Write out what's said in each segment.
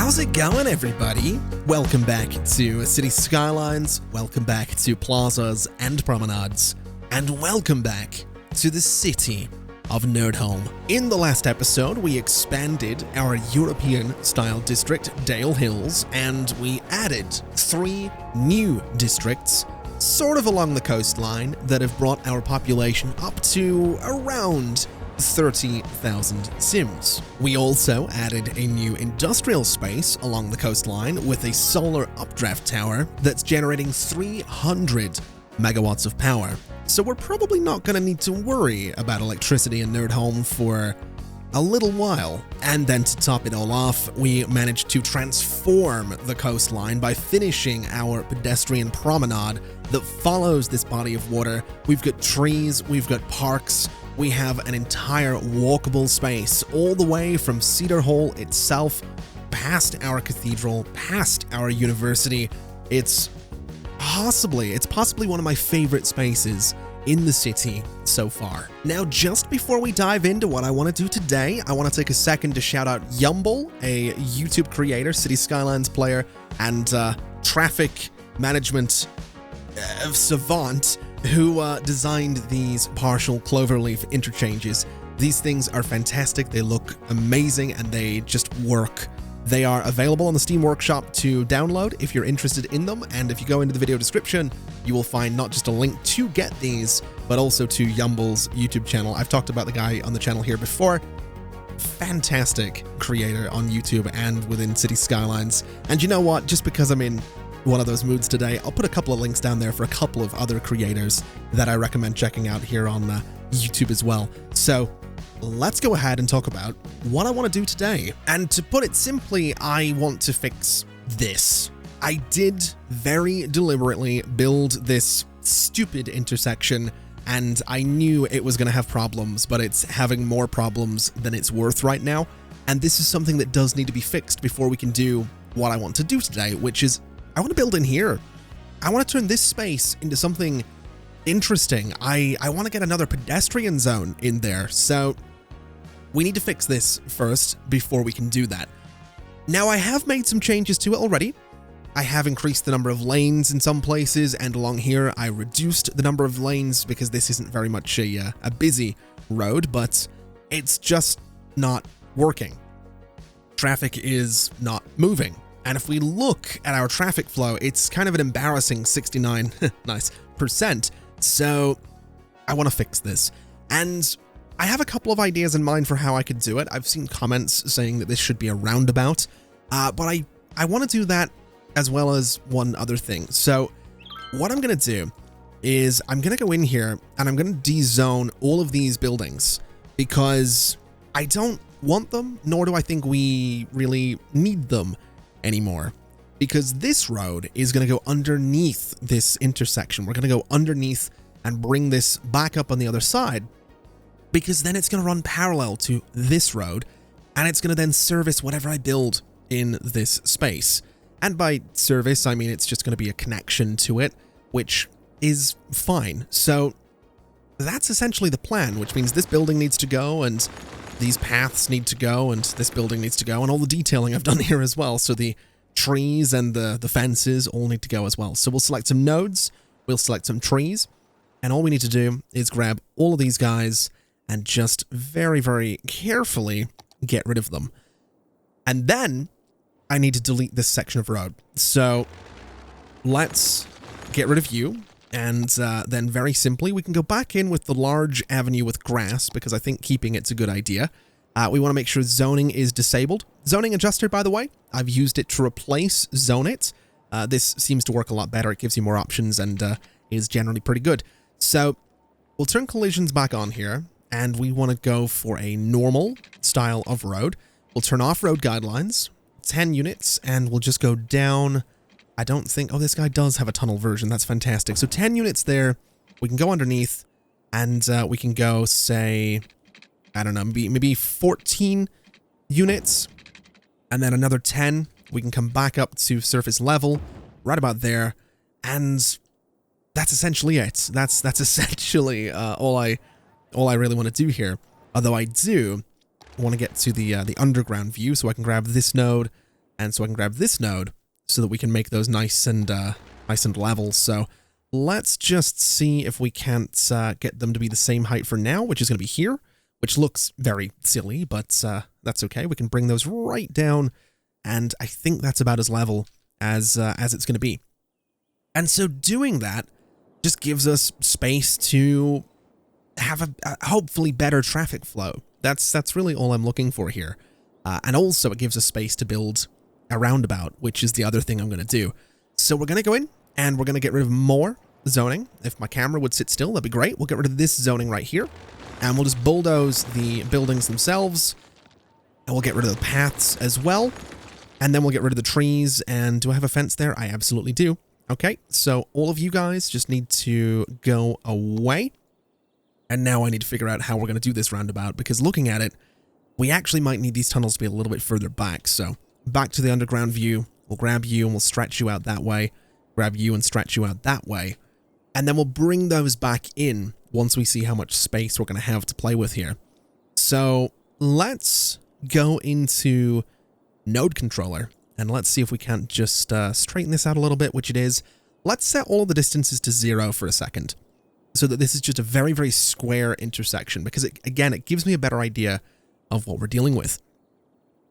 How's it going, everybody? Welcome back to City Skylines, welcome back to Plazas and Promenades, and welcome back to the city of Nerdholm. In the last episode, we expanded our European-style district, Dale Hills, and we added 3 new districts sort of along the coastline that have brought our population up to around 30,000 Sims. We also added a new industrial space along the coastline with a solar updraft tower that's generating 300 megawatts of power. So we're probably not going to need to worry about electricity in Nerdholm for a little while. And then to top it all off, we managed to transform the coastline by finishing our pedestrian promenade that follows this body of water. We've got trees, we've got parks, we have an entire walkable space all the way from Cedar Hall itself, past our cathedral, past our university. It's possibly one of my favorite spaces in the city so far. Now, just before we dive into what I want to do today, I want to take a second to shout out Yumble, a YouTube creator, City Skylines player, and traffic management savant who designed these partial cloverleaf interchanges. These things are fantastic, they look amazing, and they just work. They are available on the Steam Workshop to download if you're interested in them, and if you go into the video description, you will find not just a link to get these, but also to Yumble's YouTube channel. I've talked about the guy on the channel here before. Fantastic creator on YouTube and within City Skylines. And you know what? Just because I'm in one of those moods today, I'll put a couple of links down there for a couple of other creators that I recommend checking out here on YouTube as well. So let's go ahead and talk about what I want to do today. And to put it simply, I want to fix this. I did very deliberately build this stupid intersection, and I knew it was going to have problems, but it's having more problems than it's worth right now. And this is something that does need to be fixed before we can do what I want to do today, which is I want to build in here. I want to turn this space into something interesting. I want to get another pedestrian zone in there. So we need to fix this first before we can do that. Now, I have made some changes to it already. I have increased the number of lanes in some places, and along here I reduced the number of lanes because this isn't very much a busy road, but it's just not working. Traffic is not moving. And if we look at our traffic flow, it's kind of an embarrassing 69 nice percent. So I want to fix this. And I have a couple of ideas in mind for how I could do it. I've seen comments saying that this should be a roundabout, but I want to do that as well as one other thing. So what I'm going to do is I'm going to go in here and I'm going to dezone all of these buildings because I don't want them, nor do I think we really need them anymore, because this road is going to go underneath this intersection. We're going to go underneath and bring this back up on the other side, because then it's going to run parallel to this road, and it's going to then service whatever I build in this space. And by service, I mean it's just going to be a connection to it, which is fine. So that's essentially the plan, which means this building needs to go, and these paths need to go, and this building needs to go, and all the detailing I've done here as well. So the trees and the fences all need to go as well. So we'll select some nodes, we'll select some trees, and all we need to do is grab all of these guys and just very, very carefully get rid of them. And then I need to delete this section of road. So let's get rid of you. And then very simply, we can go back in with the large avenue with grass, because I think keeping it's a good idea. We want to make sure zoning is disabled. Zoning adjuster, by the way, I've used it to replace zone it. This seems to work a lot better. It gives you more options and is generally pretty good. So we'll turn collisions back on here, and we want to go for a normal style of road. We'll turn off road guidelines, 10 units, and we'll just go down. I don't think... Oh, this guy does have a tunnel version. That's fantastic. So 10 units there. We can go underneath, and we can go, say, I don't know, maybe 14 units, and then another 10. We can come back up to surface level, right about there, and that's essentially it. That's essentially all I really want to do here. Although I do want to get to the underground view, so I can grab this node, And so I can grab this node so that we can make those nice and level. So let's just see if we can't get them to be the same height for now, which is going to be here, which looks very silly, but that's okay. We can bring those right down, and I think that's about as level as it's going to be. And so doing that just gives us space to have a hopefully better traffic flow. That's really all I'm looking for here. And also it gives us space to build a roundabout, which is the other thing I'm going to do. So we're going to go in and we're going to get rid of more zoning. If my camera would sit still, that'd be great. We'll get rid of this zoning right here, and we'll just bulldoze the buildings themselves, and we'll get rid of the paths as well, and then we'll get rid of the trees. And do I have a fence there? I absolutely do. Okay, so all of you guys just need to go away. And now I need to figure out how we're going to do this roundabout, because looking at it, we actually might need these tunnels to be a little bit further back. So back to the underground view, we'll grab you and we'll stretch you out that way, grab you and stretch you out that way, and then we'll bring those back in once we see how much space we're going to have to play with here. So let's go into node controller, and let's see if we can't just straighten this out a little bit, which it is. Let's set all of the distances to 0 for a second, so that this is just a very, very square intersection, because again, it gives me a better idea of what we're dealing with.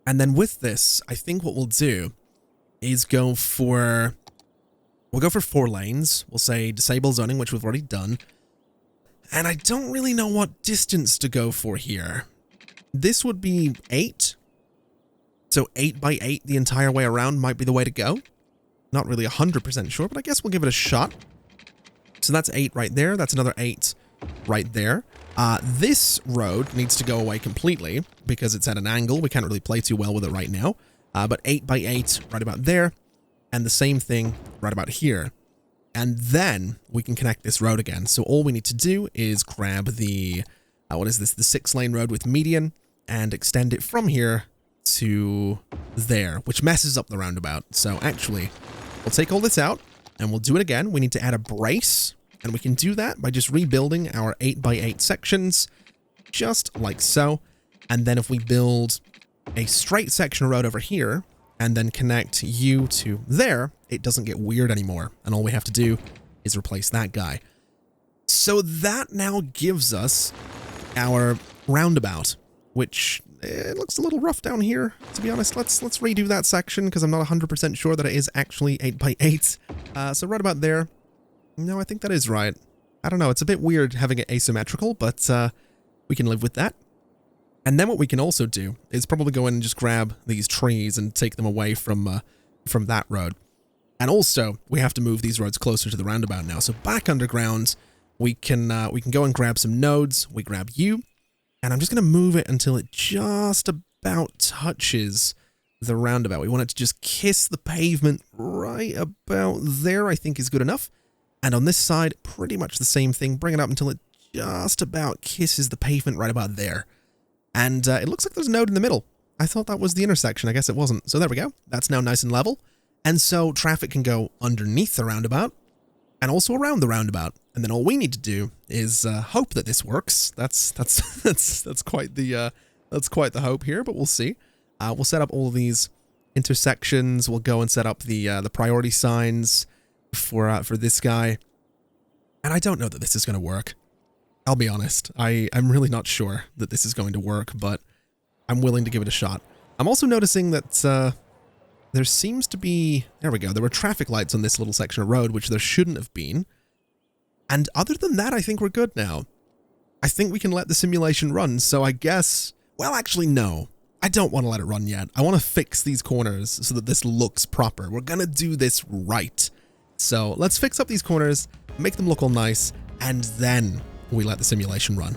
And then with this, I think what we'll do is we'll go for 4 lanes. We'll say disable zoning, which we've already done. And I don't really know what distance to go for here. This would be 8. So 8 by 8 the entire way around might be the way to go. Not really 100% sure, but I guess we'll give it a shot. So that's 8 right there. That's another 8 right there. This road needs to go away completely because it's at an angle. We can't really play too well with it right now. But 8 by 8 right about there. And the same thing right about here. And then we can connect this road again. So all we need to do is grab the, the 6-lane road with median, and extend it from here to there, which messes up the roundabout. So actually, we'll take all this out and we'll do it again. We need to add a brace, and we can do that by just rebuilding our 8 by 8 sections, just like so. And then if we build a straight section of road over here, and then connect you to there, it doesn't get weird anymore. And all we have to do is replace that guy. So that now gives us our roundabout, which it looks a little rough down here, to be honest. Let's redo that section, because I'm not 100% sure that it is actually 8 by 8. So right about there. No, I think that is right. I don't know. It's a bit weird having it asymmetrical, but we can live with that. And then what we can also do is probably go in and just grab these trees and take them away from that road. And also, we have to move these roads closer to the roundabout now. So back underground, we can go and grab some nodes. We grab you, and I'm just going to move it until it just about touches the roundabout. We want it to just kiss the pavement right about there, I think is good enough. And on this side, pretty much the same thing. Bring it up until it just about kisses the pavement right about there. And it looks like there's a node in the middle. I thought that was the intersection. I guess it wasn't. So there we go. That's now nice and level. And so traffic can go underneath the roundabout and also around the roundabout. And then all we need to do is hope that this works. That's quite the hope here, but we'll see. We'll set up all of these intersections. We'll go and set up the priority signs for this guy. And I don't know that this is going to work. I'll be honest, I'm really not sure that this is going to work, but I'm willing to give it a shot. I'm also noticing that there seems to be... There we go. There were traffic lights on this little section of road, which there shouldn't have been. And other than that, I think we're good now. I think we can let the simulation run, so I guess... Well, actually, no. I don't want to let it run yet. I want to fix these corners so that this looks proper. We're going to do this right. So let's fix up these corners, make them look all nice, and then we let the simulation run.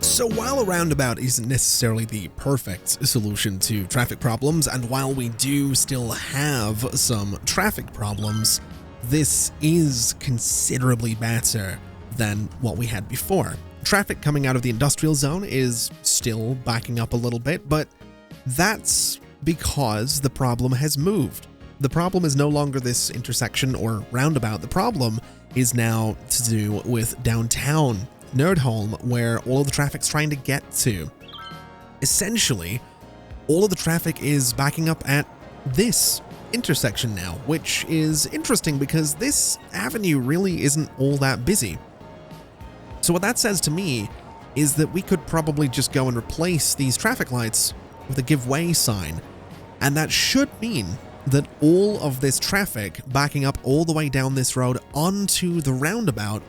So while a roundabout isn't necessarily the perfect solution to traffic problems, and while we do still have some traffic problems, this is considerably better than what we had before. Traffic coming out of the industrial zone is still backing up a little bit, but that's because the problem has moved. the problem is no longer this intersection or roundabout. The problem is now to do with downtown Nerdholm, where all of the traffic's trying to get to. Essentially, all of the traffic is backing up at this intersection now, which is interesting because this avenue really isn't all that busy. So what that says to me is that we could probably just go and replace these traffic lights with a give way sign, and that should mean that all of this traffic backing up all the way down this road onto the roundabout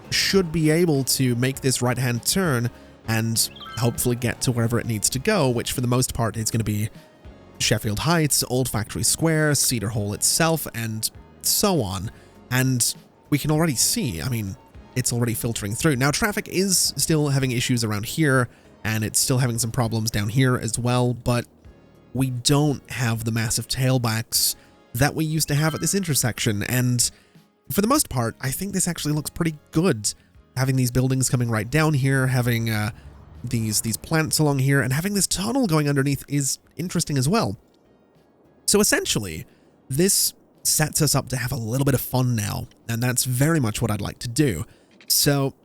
should be able to make this right-hand turn and hopefully get to wherever it needs to go, which for the most part is going to be Sheffield Heights, Old Factory Square, Cedar Hall itself, and so on. And we can already see, I mean, it's already filtering through. Now, traffic is still having issues around here, and it's still having some problems down here as well, but we don't have the massive tailbacks that we used to have at this intersection. And for the most part, I think this actually looks pretty good. Having these buildings coming right down here, having these plants along here, and having this tunnel going underneath is interesting as well. So essentially, this sets us up to have a little bit of fun now, and that's very much what I'd like to do. So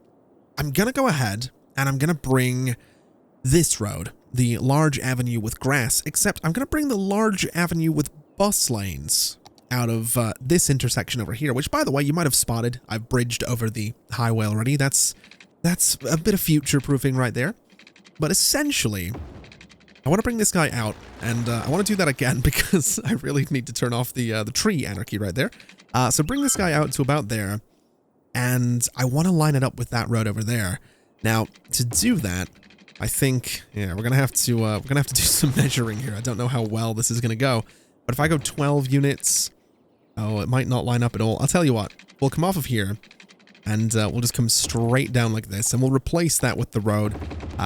I'm going to go ahead and I'm going to bring this road, the large avenue with grass, except I'm going to bring the large avenue with bus lanes out of this intersection over here, which, by the way, you might have spotted. I've bridged over the highway already. That's a bit of future-proofing right there. But essentially, I want to bring this guy out, and I want to do that again because I really need to turn off the tree anarchy right there. So bring this guy out to about there, and I want to line it up with that road over there. Now, to do that, I think, yeah, we're gonna have to do some measuring here. I don't know how well this is gonna go, but if I go 12 units, oh, it might not line up at all. I'll tell you what, we'll come off of here, and we'll just come straight down like this, and we'll replace that with the road,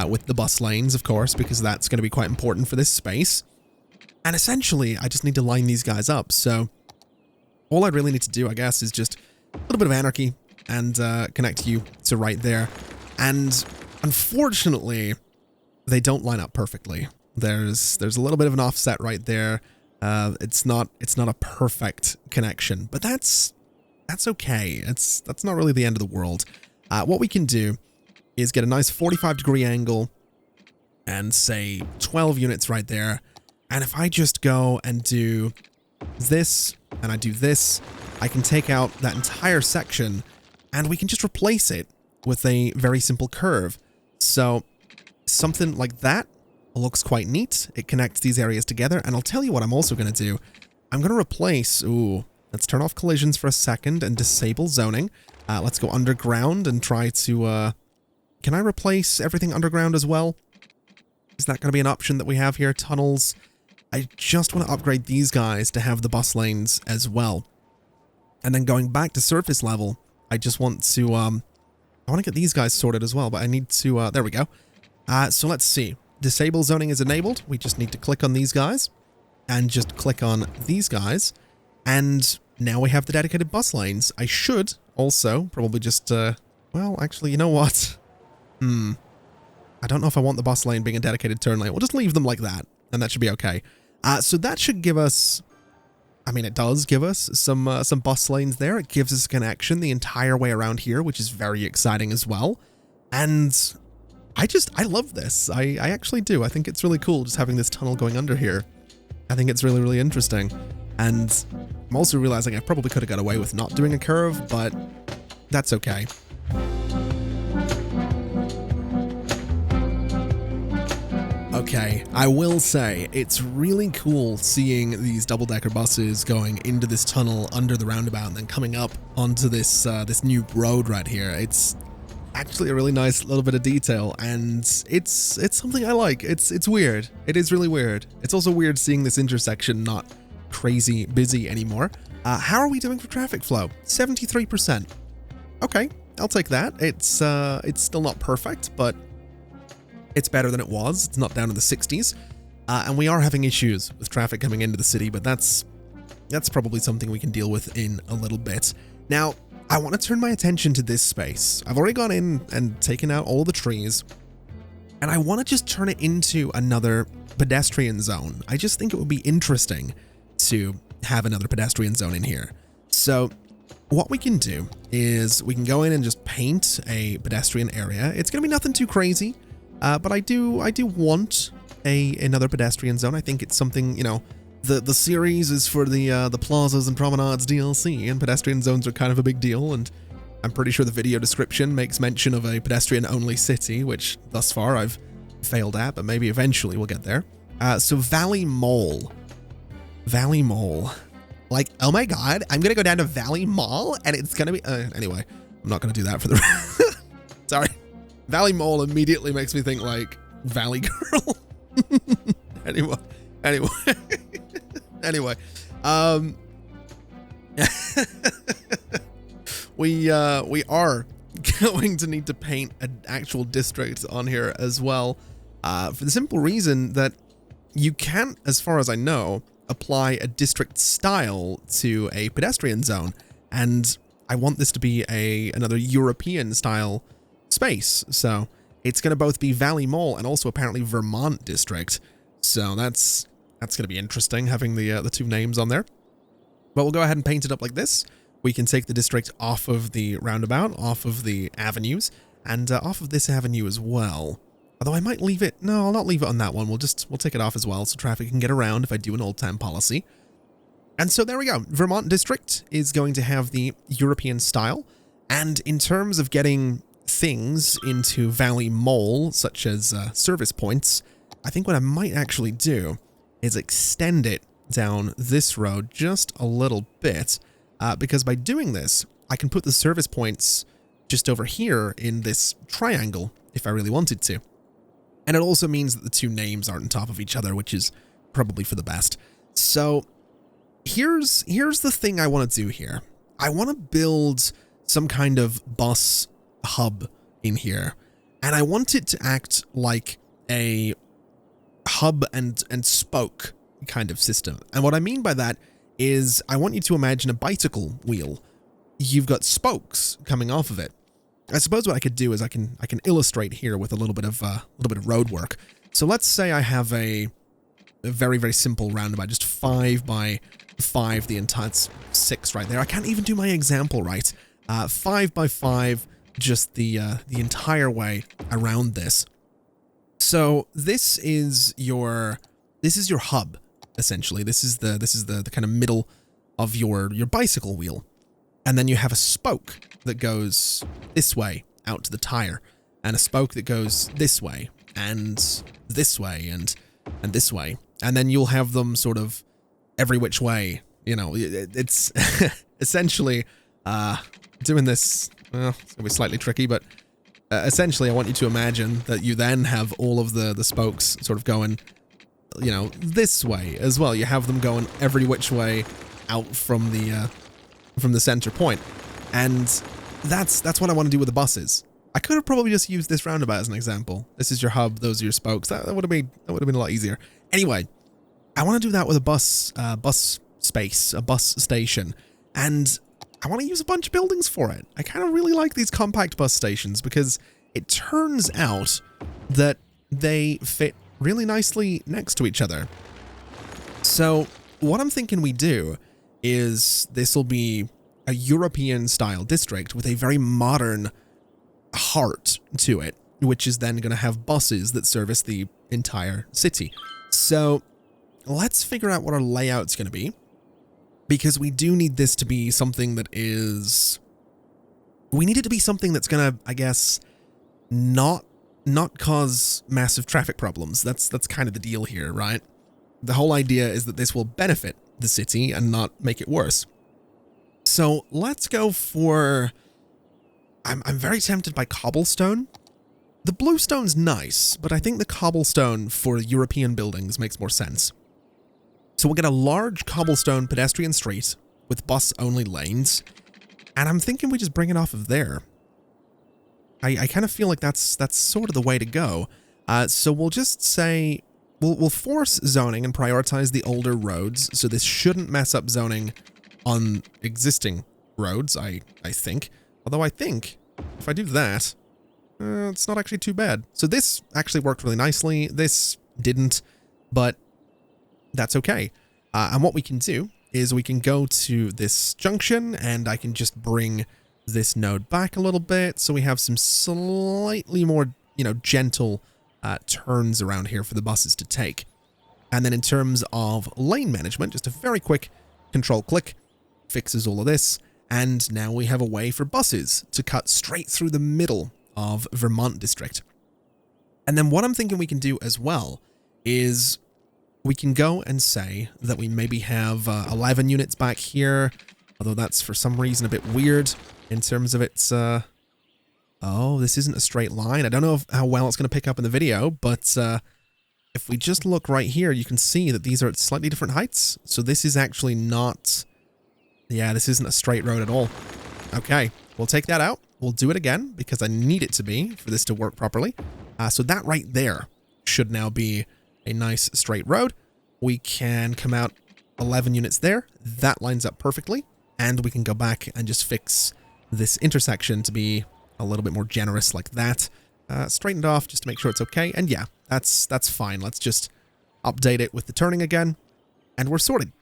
with the bus lanes, of course, because that's gonna be quite important for this space. And essentially, I just need to line these guys up. So all I really need to do, I guess, is just a little bit of anarchy and connect you to right there. And unfortunately, they don't line up perfectly. There's a little bit of an offset right there. It's not a perfect connection, but that's okay. That's not really the end of the world. What we can do is get a nice 45-degree angle and say 12 units right there. And if I just go and do this and I do this, I can take out that entire section and we can just replace it with a very simple curve. So something like that looks quite neat. It connects these areas together. And I'll tell you what I'm also going to do. I'm going to replace, let's turn off collisions for a second and disable zoning. Let's go underground and try to, can I replace everything underground as well? Is that going to be an option that we have here? Tunnels. I just want to upgrade these guys to have the bus lanes as well. And then going back to surface level, I just want to, I want to get these guys sorted as well, but I need to, there we go. So let's see. Disable zoning is enabled. We just need to click on these guys and just click on these guys. And now we have the dedicated bus lanes. I should also probably just, well, actually, you know what? I don't know if I want the bus lane being a dedicated turn lane. We'll just leave them like that, and that should be okay. So that should give us, I mean, it does give us some bus lanes there. It gives us a connection the entire way around here, which is very exciting as well. And I love this. I actually do. I think it's really cool just having this tunnel going under here. I think it's really, really interesting. And I'm also realizing I probably could have got away with not doing a curve, but that's okay. Okay, I will say, it's really cool seeing these double-decker buses going into this tunnel under the roundabout and then coming up onto this this new road right here. It's actually a really nice little bit of detail, and it's something I like. It's weird. It is really weird. It's also weird seeing this intersection not crazy busy anymore. How are we doing for traffic flow? 73%. Okay, I'll take that. It's still not perfect, but it's better than it was. It's not down in the 60s. And we are having issues with traffic coming into the city, but that's probably something we can deal with in a little bit. Now, I want to turn my attention to this space. I've already gone in and taken out all the trees, and I want to just turn it into another pedestrian zone. I just think it would be interesting to have another pedestrian zone in here. So what we can do is we can go in and just paint a pedestrian area. It's going to be nothing too crazy, but I do want another pedestrian zone. I think it's something, you know, the series is for the Plazas and Promenades DLC, and pedestrian zones are kind of a big deal, and I'm pretty sure the video description makes mention of a pedestrian-only city, which thus far I've failed at, but maybe eventually we'll get there. So Valley Mall. Valley Mall. Like, oh my god, I'm gonna go down to Valley Mall, and it's gonna be... anyway, I'm not gonna do that for the... Sorry. Valley Mall immediately makes me think, like, Valley Girl. Anyway. Anyway. We are going to need to paint an actual district on here as well, for the simple reason that you can't, as far as I know, apply a district style to a pedestrian zone, and I want this to be another European style space, so it's going to both be Valley Mall and also apparently Vermont District, so that's going to be interesting, having the two names on there. But we'll go ahead and paint it up like this. We can take the district off of the roundabout, off of the avenues, and off of this avenue as well. Although I might leave it... No, I'll not leave it on that one. We'll take it off as well so traffic can get around if I do an old time policy. And so there we go. Vermont District is going to have the European style. And in terms of getting things into Valley Mall, such as service points, I think what I might actually do is extend it down this road just a little bit. Because by doing this, I can put the service points just over here in this triangle if I really wanted to. And it also means that the two names aren't on top of each other, which is probably for the best. So here's the thing I want to do here. I want to build some kind of bus hub in here, and I want it to act like a hub and spoke kind of system. And what I mean by that is I want you to imagine a bicycle wheel. You've got spokes coming off of it. I suppose what I could do is I can illustrate here with a little bit of road work. So let's say I have a very, very simple roundabout, just 5 by 5, the entire... It's 6 right there. I can't even do my example right. 5 by 5, just the entire way around this. So this is your hub, essentially. This is the kind of middle of your bicycle wheel. And then you have a spoke that goes this way out to the tire, and a spoke that goes this way and this way and this way. And then you'll have them sort of every which way. You know, it's essentially doing this. Well, it's gonna be slightly tricky, but essentially I want you to imagine that you then have all of the spokes sort of going, you know, this way as well. You have them going every which way out from the center point. And that's what I want to do with the buses. I could have probably just used this roundabout as an example. This is your hub, those are your spokes. That would have been a lot easier. Anyway, I want to do that with a bus space, a bus station, and I want to use a bunch of buildings for it. I kind of really like these compact bus stations because it turns out that they fit really nicely next to each other. So what I'm thinking we do is this will be a European style district with a very modern heart to it, which is then going to have buses that service the entire city. So let's figure out what our layout's going to be, because we do need this to be something that is... We need it to be something that's going to, I guess, not cause massive traffic problems. That's kind of the deal here, right? The whole idea is that this will benefit the city and not make it worse. So let's go for... I'm very tempted by cobblestone. The bluestone's nice, but I think the cobblestone for European buildings makes more sense. So we'll get a large cobblestone pedestrian street with bus-only lanes, and I'm thinking we just bring it off of there. I kind of feel like that's sort of the way to go. So we'll just say... We'll force zoning and prioritize the older roads, so this shouldn't mess up zoning on existing roads, I think. Although I think if I do that, it's not actually too bad. So this actually worked really nicely. This didn't, but that's okay. And what we can do is we can go to this junction and I can just bring this node back a little bit. So we have some slightly more, gentle turns around here for the buses to take. And then in terms of lane management, just a very quick control click fixes all of this. And now we have a way for buses to cut straight through the middle of Vermont District. And then what I'm thinking we can do as well is we can go and say that we maybe have 11 units back here, although that's for some reason a bit weird in terms of its... oh, this isn't a straight line. I don't know how well it's going to pick up in the video, but if we just look right here, you can see that these are at slightly different heights. So this is actually not... Yeah, this isn't a straight road at all. Okay, we'll take that out. We'll do it again because I need it to be for this to work properly. So that right there should now be a nice straight road. We can come out 11 units there. That lines up perfectly. And we can go back and just fix this intersection to be a little bit more generous like that. Straightened off just to make sure it's okay. And yeah, that's fine. Let's just update it with the turning again. And we're sorted.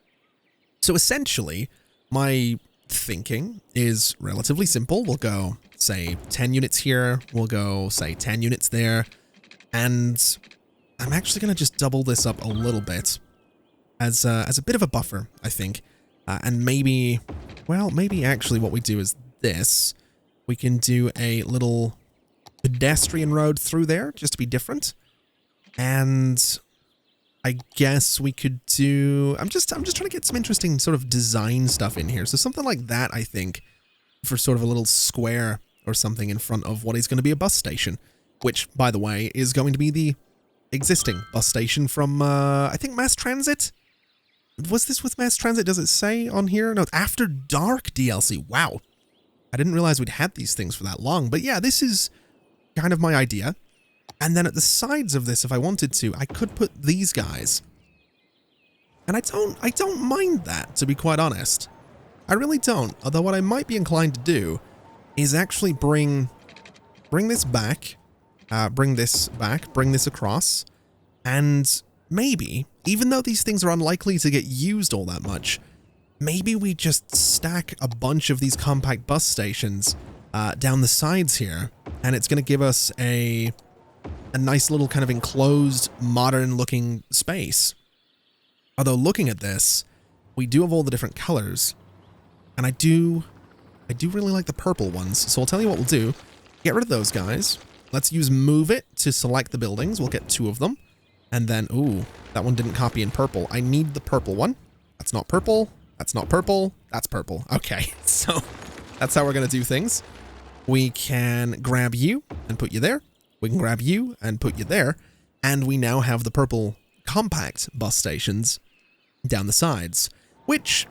So essentially, my thinking is relatively simple. We'll go, say, 10 units here. We'll go, say, 10 units there. And I'm actually going to just double this up a little bit as a bit of a buffer, I think. And maybe, well, maybe actually what we do is this. We can do a little pedestrian road through there just to be different. And I guess we could do... I'm just trying to get some interesting sort of design stuff in here. So something like that, I think, for sort of a little square or something in front of what is going to be a bus station, which, by the way, is going to be the existing bus station from, I think, Mass Transit? Was this with Mass Transit? Does it say on here? No, After Dark DLC. Wow. I didn't realize we'd had these things for that long. But yeah, this is kind of my idea. And then at the sides of this, if I wanted to, I could put these guys. And I don't mind that, to be quite honest. I really don't. Although what I might be inclined to do is actually bring this back, bring this across, and maybe, even though these things are unlikely to get used all that much, maybe we just stack a bunch of these compact bus stations down the sides here, and it's going to give us a nice little kind of enclosed, modern-looking space. Although looking at this, we do have all the different colors, and I do really like the purple ones. So I'll tell you what we'll do. Get rid of those guys. Let's use Move It to select the buildings. We'll get 2 of them. And then, ooh, that one didn't copy in purple. I need the purple one. That's not purple. That's not purple. That's purple. Okay, so that's how we're going to do things. We can grab you and put you there. We can grab you and put you there, and we now have the purple compact bus stations down the sides, which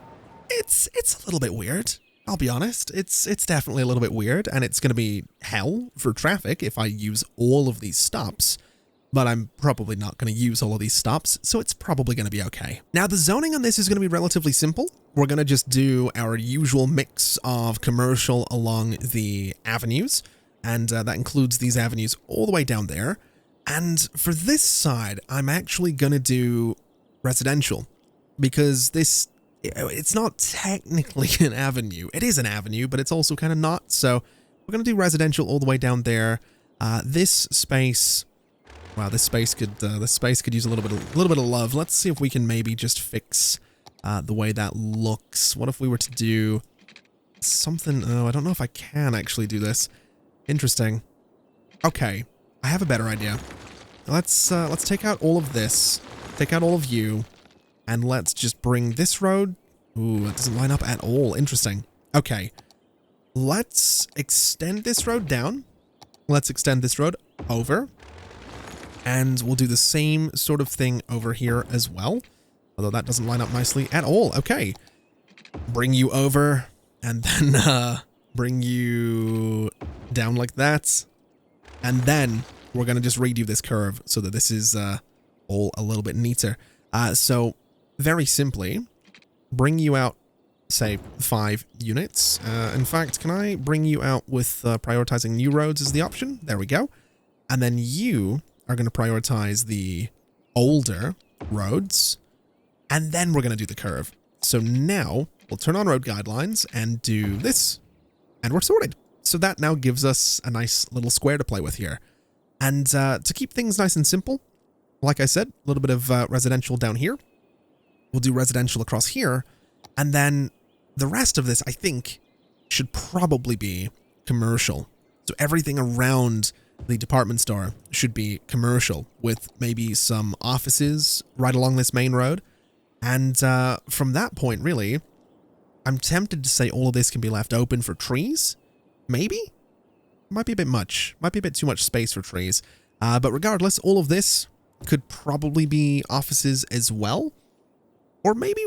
it's a little bit weird. I'll be honest. It's definitely a little bit weird, and it's going to be hell for traffic if I use all of these stops, but I'm probably not going to use all of these stops, so it's probably going to be okay. Now, the zoning on this is going to be relatively simple. We're going to just do our usual mix of commercial along the avenues, and that includes these avenues all the way down there. And for this side, I'm actually going to do residential, because it's not technically an avenue. It is an avenue, but it's also kind of not. So we're going to do residential all the way down there. This space, wow, this space could use a little bit of love. Let's see if we can maybe just fix the way that looks. What if we were to do something? Oh, I don't know if I can actually do this. Interesting. Okay, I have a better idea. Let's take out all of this, take out all of you, and let's just bring this road. Ooh, it doesn't line up at all. Interesting. Okay, let's extend this road down. Let's extend this road over, and we'll do the same sort of thing over here as well. Although that doesn't line up nicely at all. Okay, bring you over, and then bring you down like that, and then we're gonna just redo this curve so that this is all a little bit neater. So very simply, bring you out, say 5 units. In fact, can I bring you out with prioritizing new roads as the option? There we go. And then you are going to prioritize the older roads, and then we're going to do the curve. So now we'll turn on road guidelines and do this, and we're sorted. So that now gives us a nice little square to play with here. And to keep things nice and simple, like I said, a little bit of residential down here. We'll do residential across here. And then the rest of this, I think, should probably be commercial. So everything around the department store should be commercial, with maybe some offices right along this main road. And from that point, really, I'm tempted to say all of this can be left open for trees. Maybe? Might be a bit much. Might be a bit too much space for trees. But regardless, all of this could probably be offices as well. Or maybe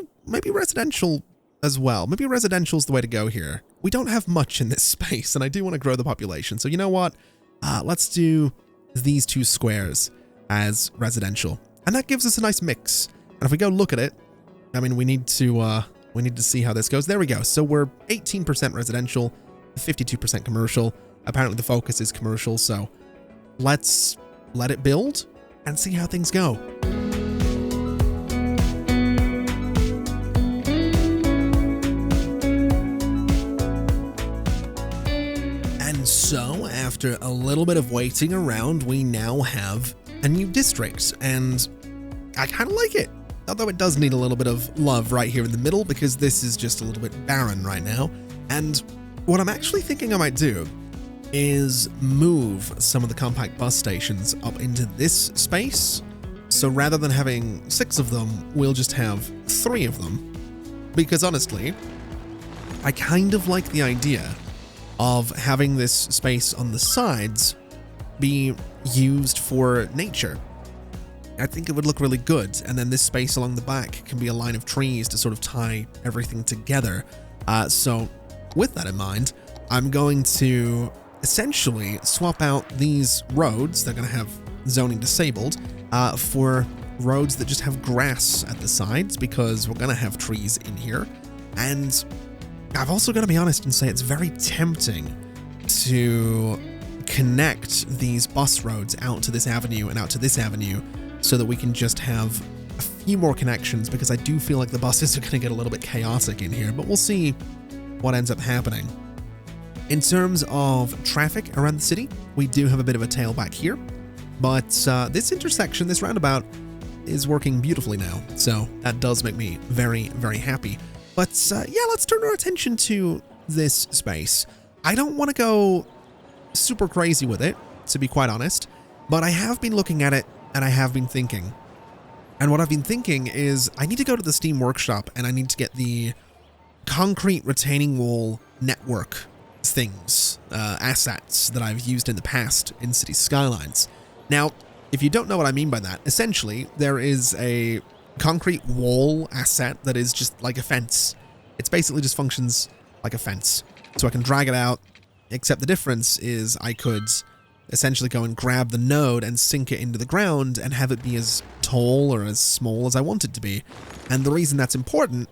residential as well. Maybe residential's the way to go here. We don't have much in this space, and I do want to grow the population. So you know what? Let's do these two squares as residential. And that gives us a nice mix. And if we go look at it, I mean, we need to see how this goes. There we go. So we're 18% residential, 52% commercial. Apparently the focus is commercial, so let's let it build and see how things go. And so, after a little bit of waiting around, we now have a new district, and I kind of like it. Although it does need a little bit of love right here in the middle, because this is just a little bit barren right now. And what I'm actually thinking I might do is move some of the compact bus stations up into this space. So rather than having 6 of them, we'll just have 3 of them. Because honestly, I kind of like the idea of having this space on the sides be used for nature. I think it would look really good, and then this space along the back can be a line of trees to sort of tie everything together. So with that in mind, I'm going to essentially swap out these roads, they're going to have zoning disabled, for roads that just have grass at the sides, because we're going to have trees in here. And I've also got to be honest and say it's very tempting to connect these bus roads out to this avenue and out to this avenue, so that we can just have a few more connections, because I do feel like the buses are going to get a little bit chaotic in here, but we'll see what ends up happening. In terms of traffic around the city, we do have a bit of a tailback here, but this intersection, this roundabout, is working beautifully now, so that does make me very, very happy. But yeah, let's turn our attention to this space. I don't want to go super crazy with it, to be quite honest, but I have been looking at it and I have been thinking. And what I've been thinking is I need to go to the Steam Workshop and I need to get the concrete retaining wall network things, assets that I've used in the past in City Skylines. Now, if you don't know what I mean by that, essentially there is a concrete wall asset that is just like a fence. It's basically just functions like a fence. So I can drag it out, except the difference is I could essentially go and grab the node and sink it into the ground and have it be as tall or as small as I want it to be. And the reason that's important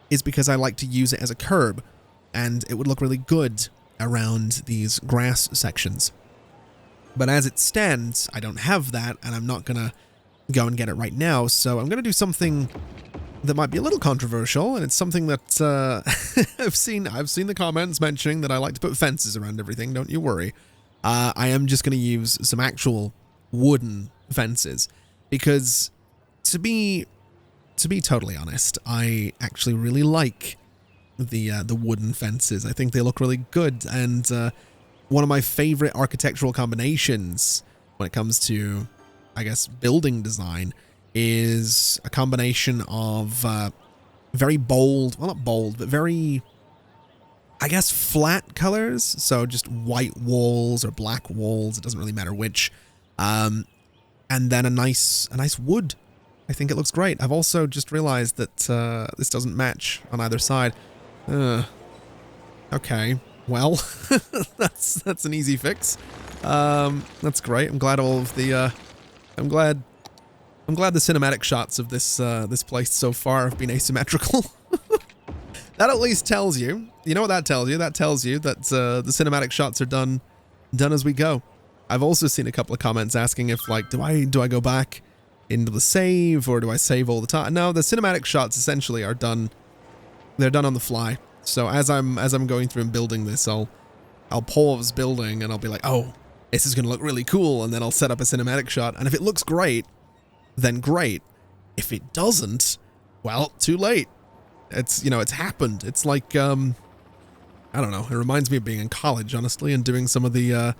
is because I like to use it as a curb, and it would look really good around these grass sections. But as it stands, I don't have that, and I'm not gonna go and get it right now, so I'm gonna do something that might be a little controversial, and it's something that I've seen the comments mentioning that I like to put fences around everything, don't you worry. I am just gonna use some actual wooden fences, because to be totally honest, I actually really like the wooden fences. I think they look really good, and one of my favorite architectural combinations when it comes to, I guess, building design is a combination of very bold, well, not bold, but very, I guess, flat colors. So just white walls or black walls, it doesn't really matter which. And then a nice wood. I think it looks great. I've also just realized that this doesn't match on either side. Okay, well, that's an easy fix. That's great. I'm glad all of the I'm glad the cinematic shots of this place so far have been asymmetrical. That at least tells you. You know what that tells you? That tells you that the cinematic shots are done as we go. I've also seen a couple of comments asking if, like, do I go back into the save, or do I save all the time? No, the cinematic shots essentially are done They're done on the fly. So as I'm going through and building this, I'll pause building and I'll be like, oh, this is going to look really cool, and then I'll set up a cinematic shot, and if it looks great, then great. If it doesn't, well, too late. It's, you know, it's happened. It's like, I don't know, it reminds me of being in college, honestly, and doing some of the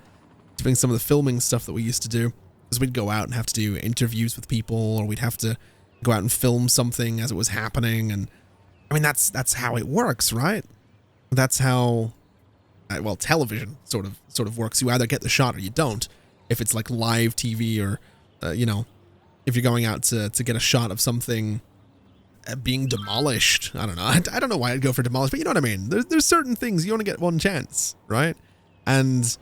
filming stuff that we used to do, because we'd go out and have to do interviews with people, or we'd have to go out and film something as it was happening, and I mean, that's how it works, right? That's how, well, television sort of works. You either get the shot or you don't. If it's like live TV, or, you know, if you're going out to get a shot of something being demolished, I don't know. I don't know why I'd go for demolished, but you know what I mean? There's certain things you only get one chance, right? And,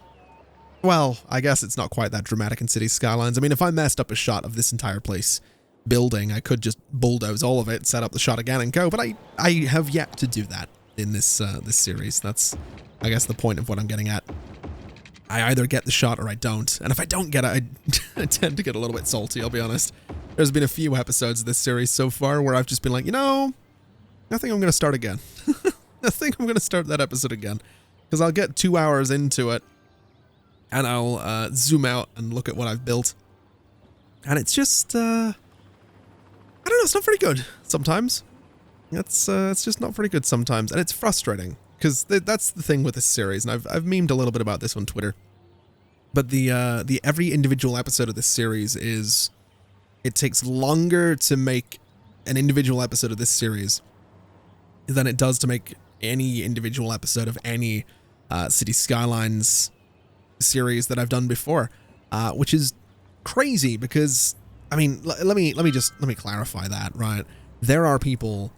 well, I guess it's not quite that dramatic in City Skylines. I mean, if I messed up a shot of this entire place building, I could just bulldoze all of it, set up the shot again and go, but I have yet to do that in this series. That's, I guess, the point of what I'm getting at. I either get the shot or I don't, and if I don't get it, I tend to get a little bit salty, I'll be honest. There's been a few episodes of this series so far where I've just been like, you know, I think I'm going to start again. I think I'm going to start that episode again, because I'll get 2 hours into it, and I'll zoom out and look at what I've built, and it's just, I don't know, it's not very good sometimes. It's just not very good sometimes, and it's frustrating, because that's the thing with this series, and I've memed a little bit about this on Twitter. But the every individual episode of this series it takes longer to make an individual episode of this series than it does to make any individual episode of any City Skylines series that I've done before, which is crazy because, I mean, let me clarify that, right? There are people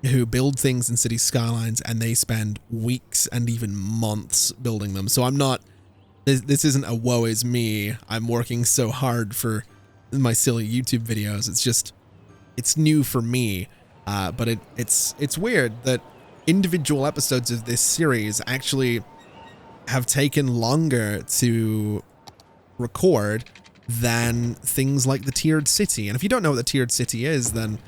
who build things in City Skylines and they spend weeks and even months building them. So I'm not, this isn't a woe is me, I'm working so hard for my silly YouTube videos. It's just, it's new for me. But it's weird that individual episodes of this series actually have taken longer to record than things like the Tiered City. And if you don't know what the Tiered City is, then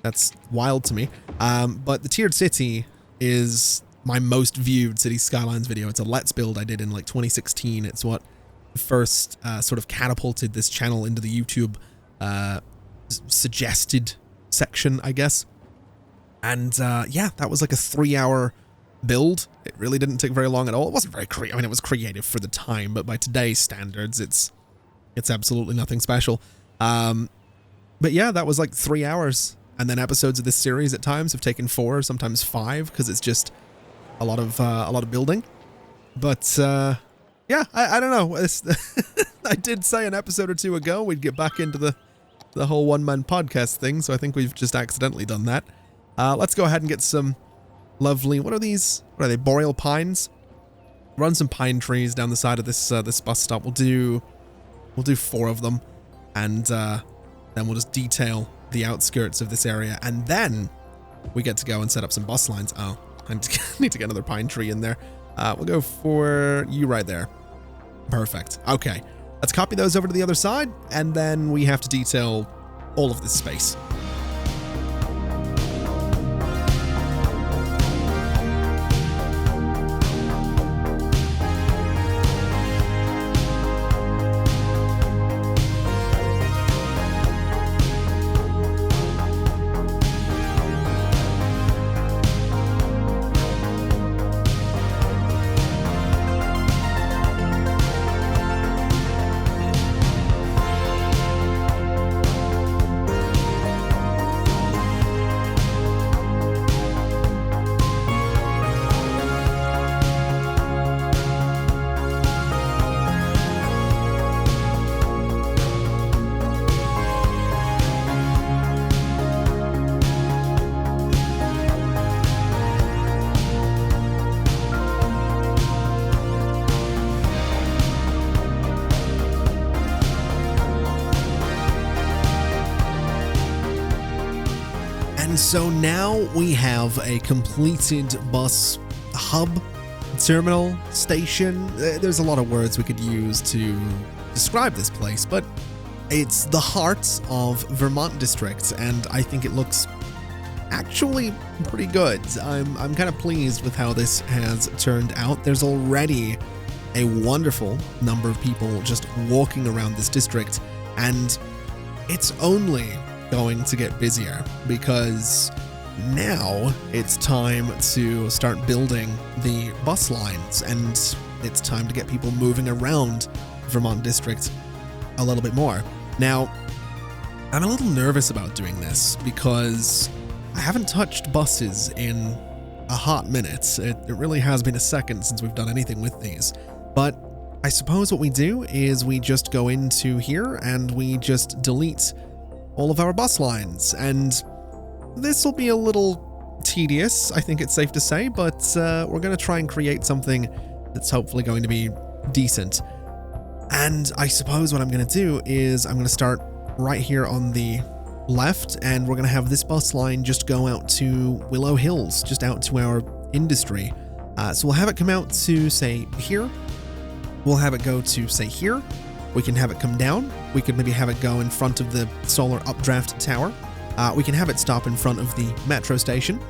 that's wild to me. But the Tiered City is my most viewed City Skylines video. It's a Let's Build I did in like 2016. It's what first sort of catapulted this channel into the YouTube suggested section, I guess. And yeah, that was like a 3-hour build. It really didn't take very long at all. It wasn't very I mean, it was creative for the time, but by today's standards, it's absolutely nothing special. But yeah, that was like 3 hours. And then episodes of this series at times have taken 4, sometimes 5, because it's just a lot of building. But yeah, I don't know. I did say an episode or 2 ago we'd get back into the whole one-man podcast thing, so I think we've just accidentally done that. Let's go ahead and get some lovely, what are these? What are they, boreal pines? Run some pine trees down the side of this bus stop. We'll do 4 of them, and then we'll just detail the outskirts of this area, and then we get to go and set up some bus lines. Oh, I need to get another pine tree in there. We'll go for you right there. Perfect. Okay, let's copy those over to the other side, and then we have to detail all of this space. So now we have a completed bus hub, terminal, station. There's a lot of words we could use to describe this place, but it's the heart of Vermont District, and I think it looks actually pretty good. I'm kind of pleased with how this has turned out. There's already a wonderful number of people just walking around this district, and it's only going to get busier because now it's time to start building the bus lines, and it's time to get people moving around Vermont District a little bit more. Now, I'm a little nervous about doing this because I haven't touched buses in a hot minute. It really has been a second since we've done anything with these. But I suppose what we do is we just go into here and we just delete all of our bus lines. And this will be a little tedious, I think it's safe to say, but we're going to try and create something that's hopefully going to be decent. And I suppose what I'm going to do is I'm going to start right here on the left, and we're going to have this bus line just go out to Willow Hills, just out to our industry. So we'll have it come out to, say, here. We'll have it go to, say, here. We can have it come down. We could maybe have it go in front of the solar updraft tower. We can have it stop in front of the metro station.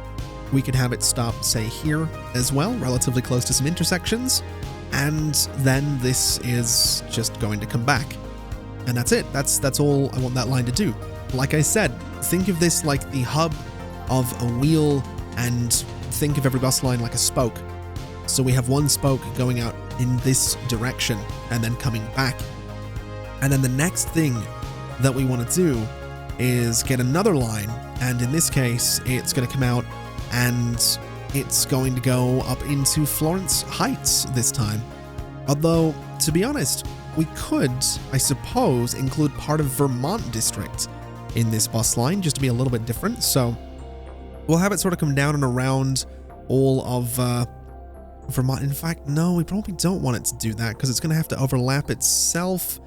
We could have it stop, say, here as well, relatively close to some intersections. And then this is just going to come back. And that's it. That's all I want that line to do. Like I said, think of this like the hub of a wheel, and think of every bus line like a spoke. So we have one spoke going out in this direction and then coming back. And then the next thing that we want to do is get another line, and in this case, it's going to come out and it's going to go up into Florence Heights this time. Although, to be honest, we could, I suppose, include part of Vermont District in this bus line just to be a little bit different. So we'll have it sort of come down and around all of Vermont. In fact, no, we probably don't want it to do that because it's going to have to overlap itself.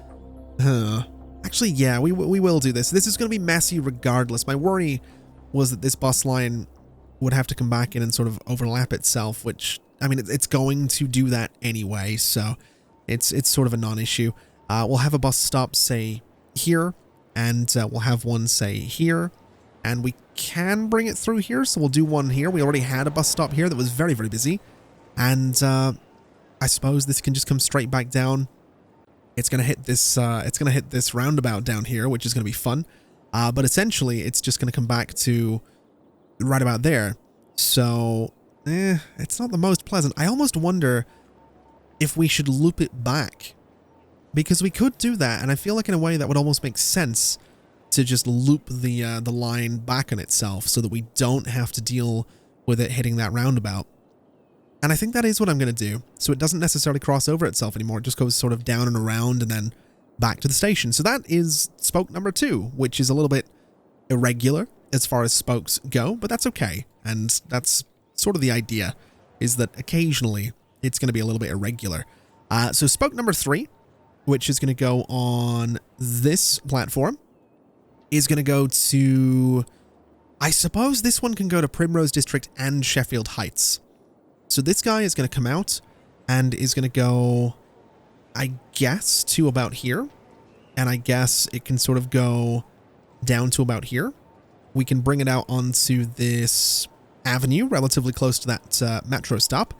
Actually, yeah, we will do this. This is going to be messy regardless. My worry was that this bus line would have to come back in and sort of overlap itself, which, I mean, it's going to do that anyway, so it's sort of a non-issue. We'll have a bus stop, say, here, and we'll have one, say, here, and we can bring it through here, so we'll do one here. We already had a bus stop here that was very, very busy, and I suppose this can just come straight back down. It's gonna hit this roundabout down here, which is gonna be fun, but essentially it's just gonna come back to right about there. So it's not the most pleasant. I almost wonder if we should loop it back, because we could do that, and I feel like in a way that would almost make sense to just loop the line back on itself so that we don't have to deal with it hitting that roundabout. And I think that is what I'm going to do. So it doesn't necessarily cross over itself anymore. It just goes sort of down and around and then back to the station. So that is spoke number 2, which is a little bit irregular as far as spokes go, but that's okay. And that's sort of the idea, is that occasionally it's going to be a little bit irregular. So spoke number 3, which is going to go on this platform, is going to go to, I suppose this one can go to Primrose District and Sheffield Heights. So this guy is going to come out and is going to go, I guess, to about here. And I guess it can sort of go down to about here. We can bring it out onto this avenue, relatively close to that metro stop.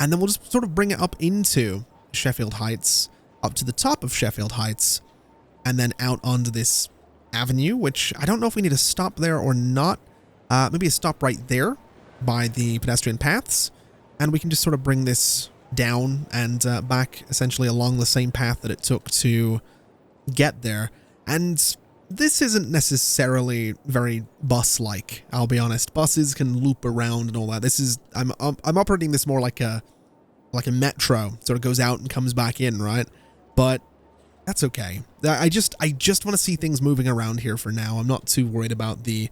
And then we'll just sort of bring it up into Sheffield Heights, up to the top of Sheffield Heights, and then out onto this avenue, which I don't know if we need to stop there or not. Maybe a stop right there by the pedestrian paths. And we can just sort of bring this down and back essentially along the same path that it took to get there. And this isn't necessarily very bus-like, I'll be honest. Buses can loop around and all that. This is, I'm operating this more like a metro. Sort of goes out and comes back in, right? But that's okay. I just want to see things moving around here for now. I'm not too worried about the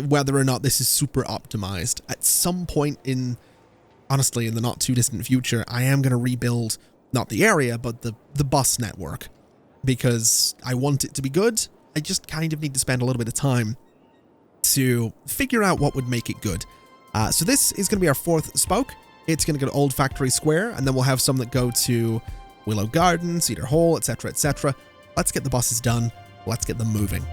whether or not this is super optimized. At some point honestly, in the not too distant future, I am going to rebuild not the area, but the bus network, because I want it to be good. I just kind of need to spend a little bit of time to figure out what would make it good. So this is going to be our 4th spoke. It's going to go to Old Factory Square, and then we'll have some that go to Willow Garden, Cedar Hall, etc., etc. Let's get the buses done. Let's get them moving.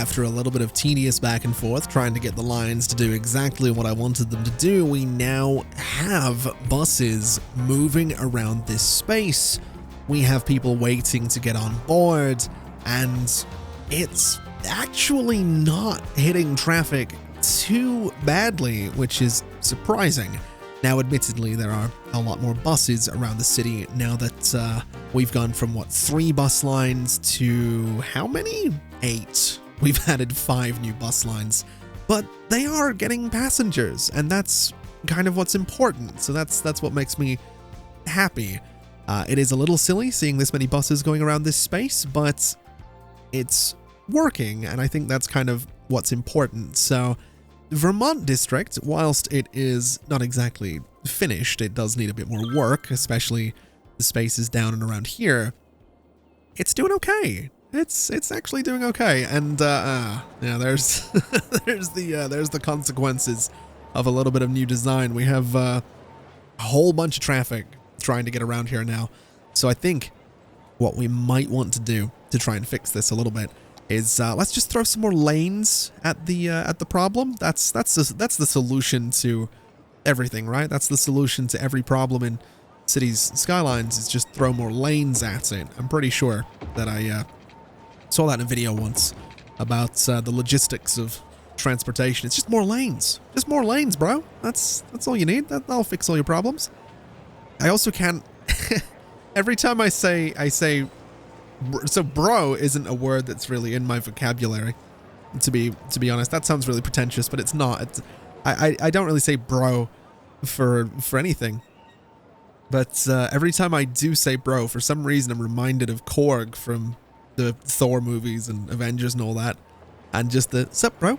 after a little bit of tedious back and forth trying to get the lines to do exactly what I wanted them to do, we now have buses moving around this space. We have people waiting to get on board, and it's actually not hitting traffic too badly, which is surprising. Now, admittedly, there are a lot more buses around the city now that we've gone from, 3 bus lines to how many? 8. We've added 5 new bus lines, but they are getting passengers, and that's kind of what's important. So that's what makes me happy. It is a little silly seeing this many buses going around this space, but it's working, and I think that's kind of what's important. So Vermont District, whilst it is not exactly finished, it does need a bit more work, especially the spaces down and around here. It's doing okay. It's actually doing okay, and yeah, there's there's the consequences of a little bit of new design. We have a whole bunch of traffic trying to get around here now, so I think what we might want to do to try and fix this a little bit is let's just throw some more lanes at the problem. That's the solution to everything, right? That's the solution to every problem in cities' skylines, is just throw more lanes at it. I'm pretty sure that I saw that in a video once about the logistics of transportation. It's just more lanes. Just more lanes, bro. That's all you need. That'll fix all your problems. I also can't every time I say so bro isn't a word that's really in my vocabulary, to be honest. That sounds really pretentious, but it's not. I don't really say bro for anything. But every time I do say bro, for some reason I'm reminded of Korg from the Thor movies and Avengers and all that. And just the, sup bro?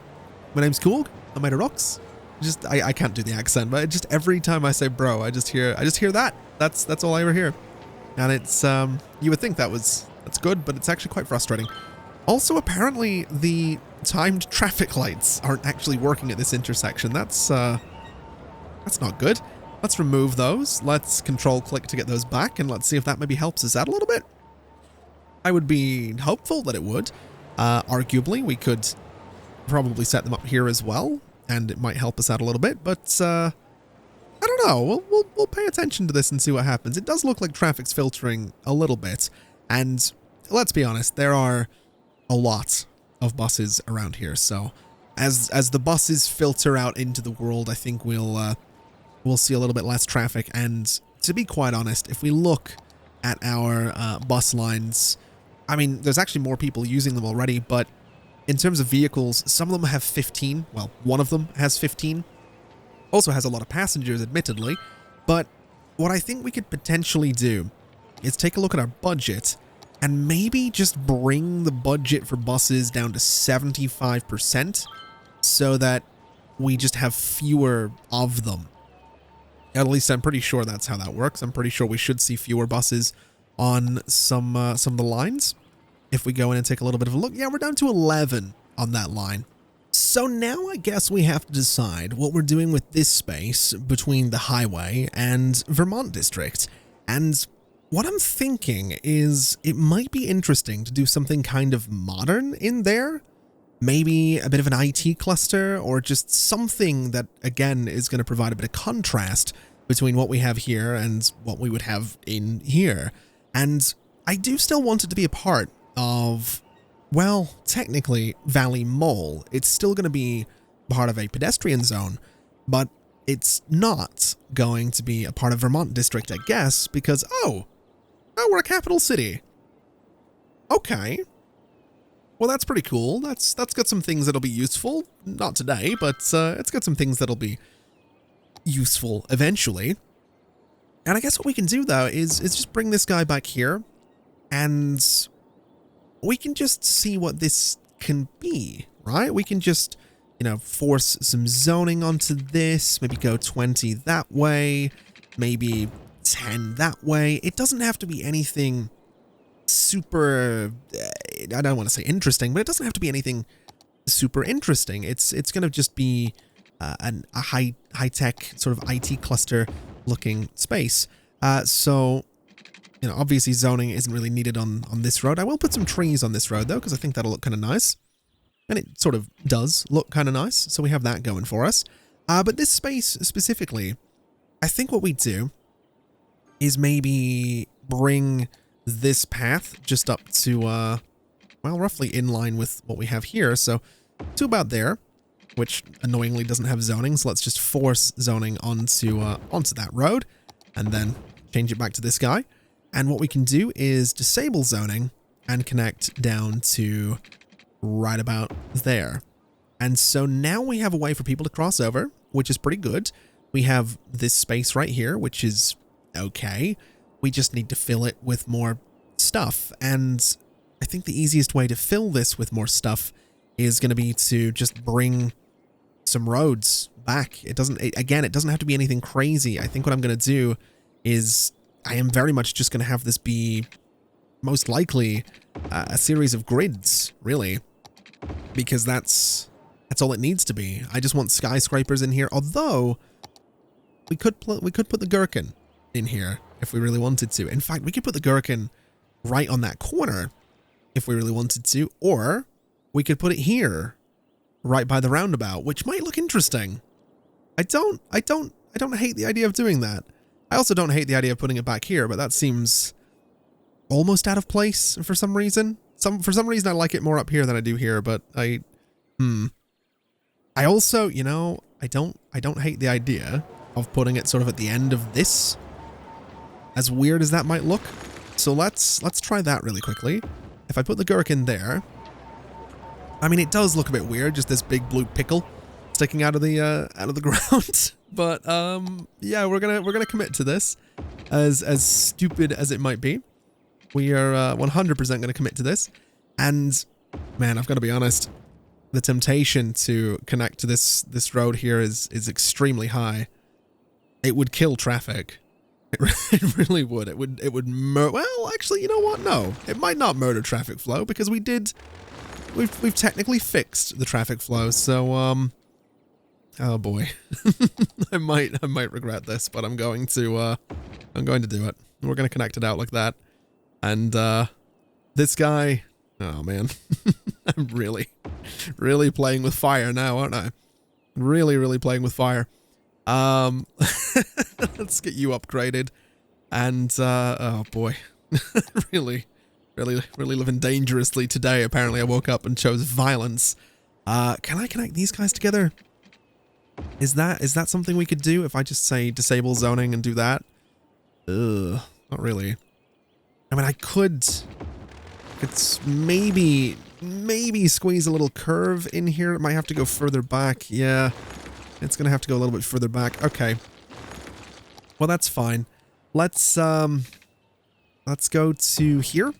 My name's Korg. I'm made of rocks. Just, I can't do the accent, but just every time I say bro, I just hear that. That's all I ever hear. And it's, you would think that's good, but it's actually quite frustrating. Also, apparently the timed traffic lights aren't actually working at this intersection. That's not good. Let's remove those. Let's control-click to get those back, and let's see if that maybe helps us out a little bit. I would be hopeful that it would. Arguably, we could probably set them up here as well, and it might help us out a little bit, but I don't know. We'll pay attention to this and see what happens. It does look like traffic's filtering a little bit, and let's be honest, there are a lot of buses around here, so as the buses filter out into the world, I think we'll see a little bit less traffic. And to be quite honest, if we look at our bus lines, I mean, there's actually more people using them already, but in terms of vehicles, some of them have 15. Well, one of them has 15. Also has a lot of passengers, admittedly. But what I think we could potentially do is take a look at our budget and maybe just bring the budget for buses down to 75% so that we just have fewer of them. At least I'm pretty sure that's how that works. I'm pretty sure we should see fewer buses on some of the lines. If we go in and take a little bit of a look, yeah, we're down to 11 on that line. So now I guess we have to decide what we're doing with this space between the highway and Vermont District. And what I'm thinking is it might be interesting to do something kind of modern in there. Maybe a bit of an IT cluster, or just something that, again, is going to provide a bit of contrast between what we have here and what we would have in here. And I do still want it to be a part of, well, technically, Valley Mall. It's still going to be part of a pedestrian zone, but it's not going to be a part of Vermont District, I guess, because, oh, we're a capital city. Okay. Well, that's pretty cool. That's got some things that'll be useful. Not today, but it's got some things that'll be useful eventually. And I guess what we can do, though, is just bring this guy back here, and we can just see what this can be, right? We can just, force some zoning onto this, maybe go 20 that way, maybe 10 that way. It doesn't have to be anything super, I don't want to say interesting, but it doesn't have to be anything super interesting. It's going to just be a high-tech sort of IT cluster looking space. So, obviously zoning isn't really needed on this road. I will put some trees on this road, though, because I think that'll look kind of nice. And it sort of does look kind of nice, so we have that going for us. But this space specifically, I think what we do is maybe bring this path just up to, well, roughly in line with what we have here. So to about there, which annoyingly doesn't have zoning. So let's just force zoning onto that road and then change it back to this guy. And what we can do is disable zoning and connect down to right about there. And so now we have a way for people to cross over, which is pretty good. We have this space right here, which is okay. We just need to fill it with more stuff. And I think the easiest way to fill this with more stuff is going to be to just bring some roads back. It doesn't have to be anything crazy. I think what I'm going to do is I am very much just going to have this be most likely a series of grids, really, because that's all it needs to be. I just want skyscrapers in here, although we could put the gherkin in here if we really wanted to. In fact, we could put the gherkin right on that corner if we really wanted to, or we could put it here right by the roundabout, which might look interesting. I don't hate the idea of doing that. I also don't hate the idea of putting it back here, but that seems almost out of place for some reason. For some reason I like it more up here than I do here, but I also, you know, I don't hate the idea of putting it sort of at the end of this, as weird as that might look. So let's try that really quickly. If I put the gherkin there, I mean, it does look a bit weird, just this big blue pickle sticking out of the ground. But yeah, we're gonna commit to this, as stupid as it might be. We are 100% gonna commit to this. And man, I've got to be honest, the temptation to connect to this road here is extremely high. It would kill traffic. It really would. It would well, actually, you know what? No, it might not murder traffic flow, because we've technically fixed the traffic flow. So oh boy, I might regret this, but I'm going to do it. We're going to connect it out like that. And this guy, oh man, I'm really playing with fire now, aren't I? Really playing with fire. Let's get you upgraded. And oh boy, really living dangerously today. Apparently I woke up and chose violence. Can I connect these guys together? Is that something we could do if I just say disable zoning and do that? Ugh, not really. I mean, I could maybe squeeze a little curve in here. It might have to go further back. Yeah, it's gonna have to go a little bit further back. Okay. Well, that's fine. Let's go to here.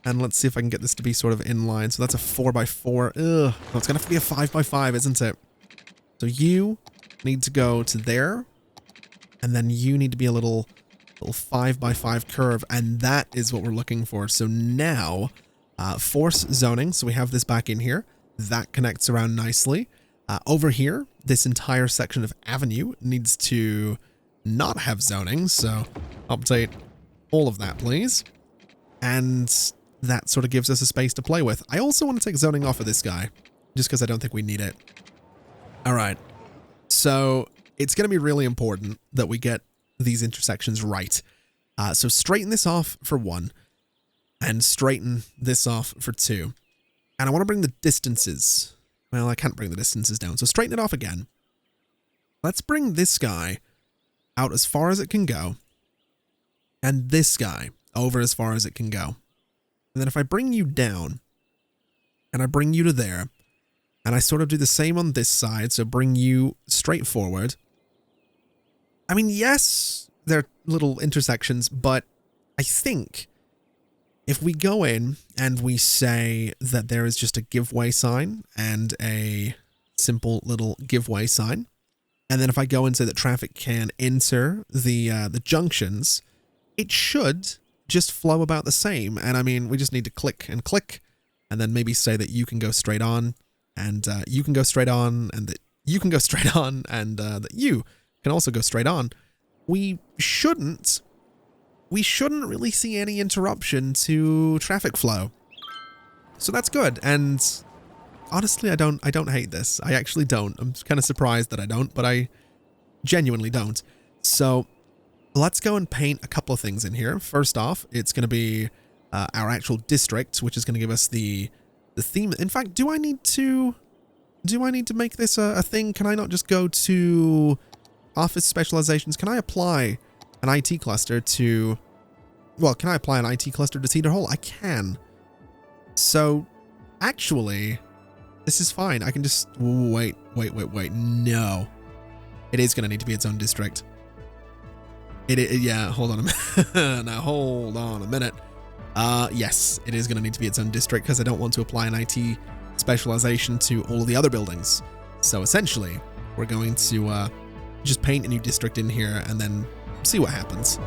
And let's see if I can get this to be sort of in line. So that's a 4x4. Ugh. No, it's gonna have to be a 5x5, isn't it? So you need to go to there. And then you need to be a little 5x5 curve. And that is what we're looking for. So now, force zoning. So we have this back in here. That connects around nicely. Over here, this entire section of avenue needs to not have zoning. So update all of that, please. And that sort of gives us a space to play with. I also want to take zoning off of this guy, just because I don't think we need it. All right. So it's going to be really important that we get these intersections right. So straighten this off for 1, and straighten this off for 2. And I want to bring the distances. Well, I can't bring the distances down, so straighten it off again. Let's bring this guy out as far as it can go, and this guy over as far as it can go. And then if I bring you down, and I bring you to there, and I sort of do the same on this side, so bring you straight forward. I mean, yes, they're little intersections, but I think if we go in and we say that there is just a giveaway sign and a simple little giveaway sign, and then if I go and say that traffic can enter the junctions, it should just flow about the same. And I mean, we just need to click, and then maybe say that you can go straight on, and you can go straight on, and that you can go straight on, and that you can also go straight on. We shouldn't really see any interruption to traffic flow. So that's good. And honestly, I don't hate this. I actually don't. I'm kind of surprised that I don't, but I genuinely don't. So let's go and paint a couple of things in here. First off, it's going to be our actual district, which is going to give us the theme. In fact, do I need to make this a thing? Can I not just go to office specializations? Can I apply an IT cluster to, well, can I apply an IT cluster to Cedar Hall? I can. So actually, this is fine. I can just, wait. No, it is going to need to be its own district. Yeah, hold on a minute. Now, hold on a minute. Yes, it is going to need to be its own district because I don't want to apply an IT specialization to all of the other buildings. So essentially, we're going to just paint a new district in here and then see what happens.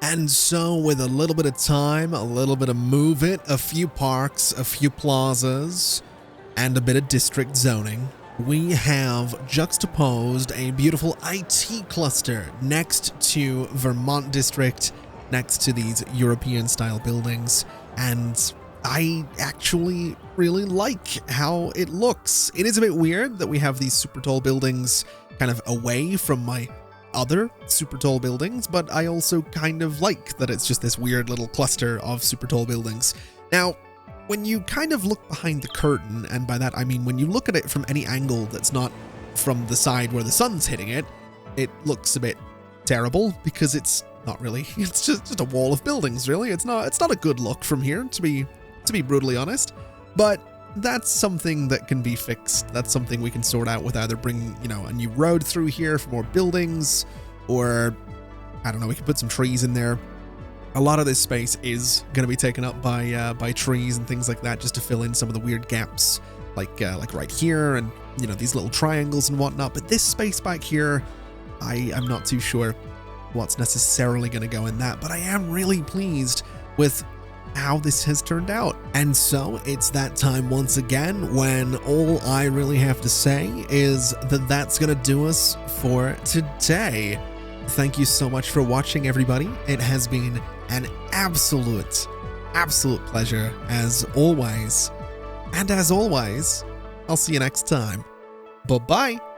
And so with a little bit of time, a little bit of move it, a few parks, a few plazas, and a bit of district zoning, we have juxtaposed a beautiful IT cluster next to Vermont District, next to these European-style buildings, and I actually really like how it looks. It is a bit weird that we have these super tall buildings kind of away from my other super tall buildings, but I also kind of like that it's just this weird little cluster of super tall buildings. Now, when you kind of look behind the curtain, and by that I mean when you look at it from any angle that's not from the side where the sun's hitting it, it looks a bit terrible because it's not really, it's just a wall of buildings, really. It's not a good look from here, to be brutally honest. But that's something that can be fixed. That's something we can sort out with either bringing, a new road through here for more buildings, or I don't know, we can put some trees in there. A lot of this space is going to be taken up by trees and things like that, just to fill in some of the weird gaps, like right here, and these little triangles and whatnot. But this space back here, I'm not too sure what's necessarily going to go in that, but I am really pleased with how this has turned out. And so it's that time once again when all I really have to say is that that's gonna do us for today. Thank you so much for watching, everybody. It has been an absolute pleasure as always. And as always, I'll see you next time. Bye-bye.